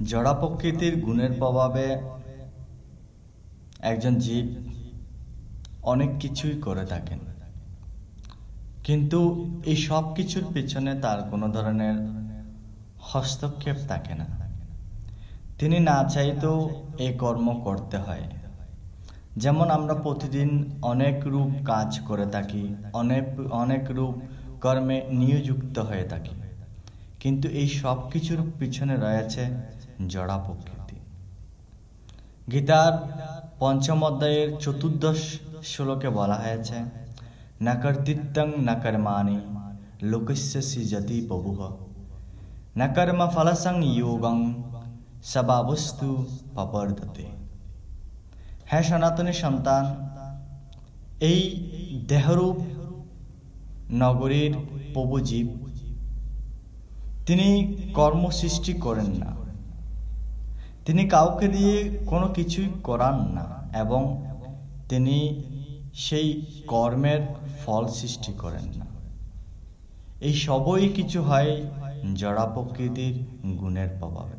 জড়া প্রকৃতির গুণের প্রভাবে একজন জীব অনেক কিছুই করে থাকেন, কিন্তু এই সব কিছুর পিছনে তার কোনো ধরনের হস্তক্ষেপ থাকে না। তিনি না চাইতেও এই কর্ম করতে হয়। যেমন আমরা প্রতিদিন অনেক রূপ কাজ করে থাকি, অনেক রূপ কর্মে নিয়োজিত হয়ে থাকি, কিন্তু এই সব কিছুর পিছনে রয়েছে জড়া প্রকৃতি। গীতার পঞ্চম অধ্যায়ের 14 শ্লোকে বলা হয়েছে, ন কর্তৃত্বং ন কর্মাণি লোকস্য সৃজতি প্রভুঃ ন কর্ম ফলসং যোগং সবাবস্তু প্রবর্ততে। হ্যাঁ সনাতনী সন্তান, এই দেহরূপ নগরীর প্রভু জীব, তিনি কর্ম সৃষ্টি করেন না, তিনি কাউকে দিয়ে কোনো কিছুই করান না, এবং তিনি সেই কর্মের ফল সৃষ্টি করেন না। এই সবই কিছু হয় জড়া প্রকৃতির গুণের প্রভাবে।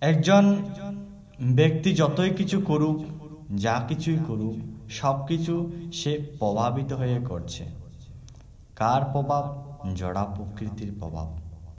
একজন ব্যক্তি যতই কিছু করুক, যা কিছুই করুক, সব কিছু সে প্রভাবিত হয়ে করছে। কার প্রভাব? জড়া প্রকৃতির প্রভাব।